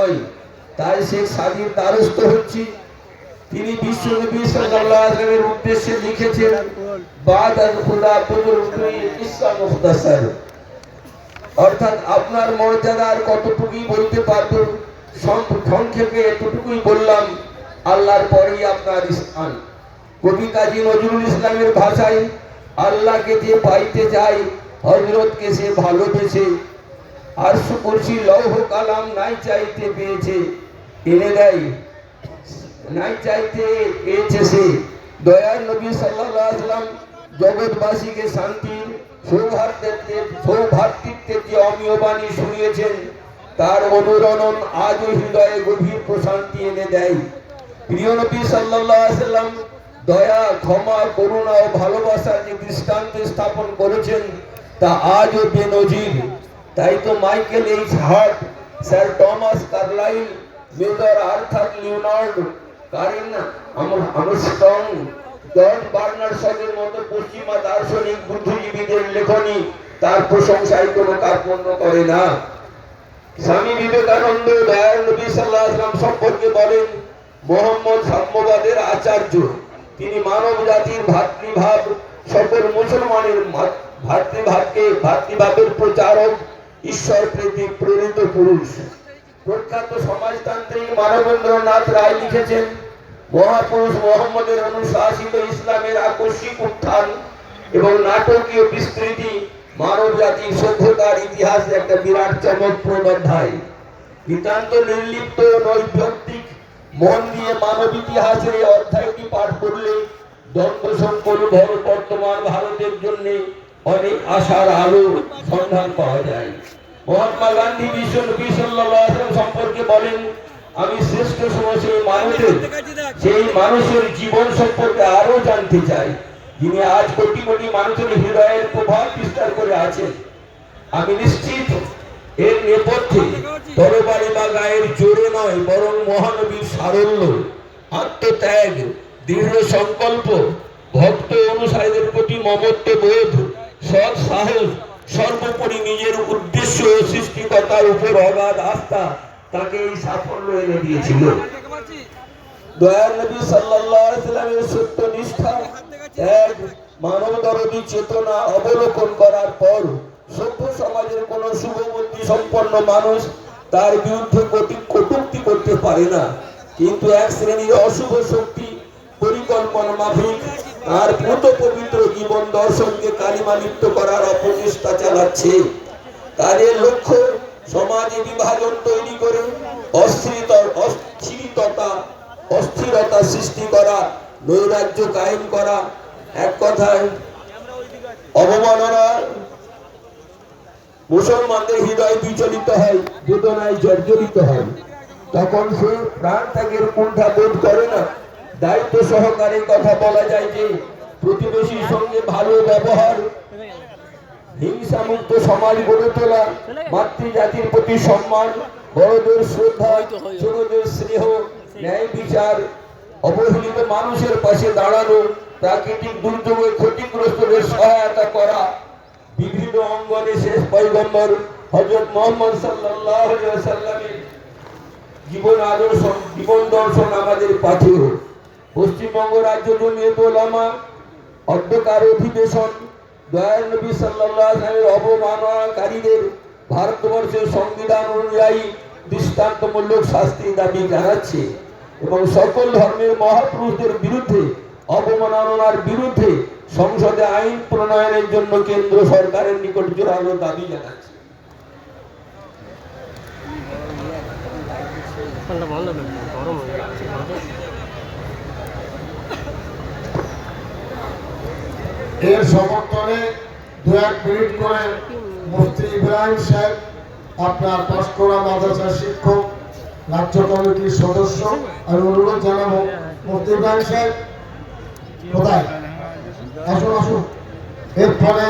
নয়, তাই শেখ সাদির দ্বারস্থ হচ্ছি। তিনি বিশ্বনবী সাল্লাল্লাহু আলাইহি ওয়াসাল্লামের উদ্দেশ্যে লিখেছেন বাদ আল খুদা বুজুর্গি কিসসা মুখতাসার, অর্থাৎ আপনার মর্যাদার কতটুকুই বলতে পারবো, সংক্ষেপে এতটুকুই বললাম, আল্লাহর পরেই আপনার স্থান। কবি কাজী নজরুল ইসলামের ভাষায়, আল্লাহকে যে পাইতে যায় হযরতকে সে ভালোবেসে, আরশ কুরসি লৌহ কালাম নাই চাইতে পেয়েছে, এনে দেয় নাই চাইতে পেয়েছে সে। দয়ার নবী সাল্লাল্লাহু আলাইহি ওয়াসাল্লাম জগৎবাসীকে শান্তির সৌভাতৃত্বের যে অমীয় বাণী শুনিয়েছেন, তার অনুরণন আজও হৃদয়ে গভীর প্রশান্তি এনে দেয়। প্রিয় নবী সাল্লাল্লাহু আলাইহি ওয়াসাল্লাম দয়া, ক্ষমা, করুণা ও ভালোবাসার যে দৃষ্টান্ত স্থাপন করেছেন, তা আজও বেনজির। তাই তো Michael H Hart, sir Thomas Carlyle, major Arthur Leonard, Karen Armstrong, George Bernard শ'র মতো পশ্চিমা দার্শনিক বুদ্ধিজীবীদের লেখনী তার প্রশংসায় কোনো কার্পণ্য করে না। স্বামী বিবেকানন্দ দয়ার নবী সাল্লাল্লাহু আলাইহি ওয়াসাল্লাম সম্পর্কে বলেন, মুহাম্মদ সাম্যবাদের আচার্য, তিনি মানব জাতির ভাতৃভাব, সকল মুসলমানের ভাতৃভাবের প্রচারক, ঈশ্বর প্রেরিত পুরুষ। প্রখ্যাত সমাজতান্ত্রিক মানবেন্দ্রনাথ রায় লিখেছেন, মহাপুরুষ মুহাম্মদের অনুশাসিত ইসলামের আকস্মিক উত্থান এবং নাটকীয় বিস্তৃতি মানব জাতির সভ্যতার ইতিহাসে একটা বিরাট চমকপ্রদ অধ্যায়। নিতান্ত নির্লিপ্ত নৈর্ব্যক্তিক মন দিয়ে মানব ইতিহাসের এই অধ্যায়টি পাঠ করলে দ্বন্দ্ব সংকলুধর বর্তমান ভারতের জন্য অনেক আশার আলো সন্ধান পাওয়া যায়। মহাত্মা গান্ধী বিশ্বনবী সাল্লাল্লাহু আলাইহি ওয়াসাল্লাম সম্পর্কে বলেন, আমি শ্রেষ্ঠ সেই মানুষের জীবন সম্পর্কে আরো জানতে চাই, যিনি আজ কোটি কোটি মানুষের হৃদয়ের প্রভাব বিস্তার করে আছেন। আমি নিশ্চিত এর নেপথ্যে তরবারি বা গায়ের জোরে নয়, বরং মহানবীর সারল্য, আত্মত্যাগ, দৃঢ় সংকল্প, ভক্ত অনুসারীদের প্রতি মমত্ব বোধ, সৎ সাহস, সর্বোপরি নিজের উদ্দেশ্য ও সৃষ্টিকর্তার উপর অগাধ আস্থা তাকে এই সাফল্য এনে দিয়েছিল। দয়ার নবী সাল্লাল্লাহু আলাইহি ওয়াসাল্লামের সত্য নিষ্ঠা, ত্যাগ, মানবদরদী চেতনা অবলোকন করার পর সভ্য সমাজের কোন শুভবুদ্ধি সম্পন্ন মানুষ তার বিরুদ্ধে কটূক্তি করতে পারে না, কিন্তু এক শ্রেণীর অশুভ শক্তি পরিকল্পনা মাফিক তার পুত পবিত্র জীবন দর্শনকে কালিমালিপ্ত করার অপচেষ্টা চালাচ্ছে। তাদের লক্ষ্য সমাজে বিভাজন তৈরি করে অস্থিরতা সৃষ্টি করা, নৈরাজ্য কায়েম করা, এক কথায় অবমাননা। মুসলমানদের হৃদয় বিচলিত হয়, বেদনায় জর্জরিত হয়, তখন সে প্রাণ ত্যাগের কুণ্ঠা বোধ করে না। দায়িত্ব সহকারে কথা বলা যায় যে প্রতিবেশীর সঙ্গে ভালো ব্যবহার, হিংসা মুক্ত সমাজ গড়ে তোলা, মাতৃজাতির প্রতি সম্মান, বড়দের শ্রদ্ধা, ছোটদের স্নেহ, ন্যায় বিচার, অবহেলিত মানুষের পাশে দাঁড়ানো, প্রাকৃতিক দুর্যোগে ক্ষতিগ্রস্তদের সহায়তা করা, বিভিন্ন অঙ্গনে শেষ পয়গম্বর হযরত মুহাম্মদ সাল্লাল্লাহু আলাইহি ওয়াসাল্লামের জীবন আদর্শ, জীবন দর্শন আমাদের পাথেয়। পশ্চিমবঙ্গ রাজ্য জমিয়ত উলামা অধ্যকার অধিবেশন দয়ার নবী সাল্লাল্লাহু আলাইহি ওয়াসাল্লামের অবমাননাকারীদের ভারতবর্ষের সংবিধান অনুযায়ী দৃষ্টান্তমূলক শাস্তির দাবি জানাচ্ছে এবং সকল ধর্মের মহাপুরুষদের বিরুদ্ধে অবমাননার বিরুদ্ধে সংসদে আইন প্রণয়নের জন্য কেন্দ্র সরকারের নিকট জোরালো দাবি জানাচ্ছে। এর সমর্থনে 2-1 মিনিট করে মুফতি ইব্রাহিম সাহেব, আপনার পাঁশকুড়া মাদ্রাসার শিক্ষক, রাজ্য কমিটির সদস্য, আমি অনুরোধ জানাবো মুফতি ইব্রাহিম সাহেব কোথায় আসুন। এরপরে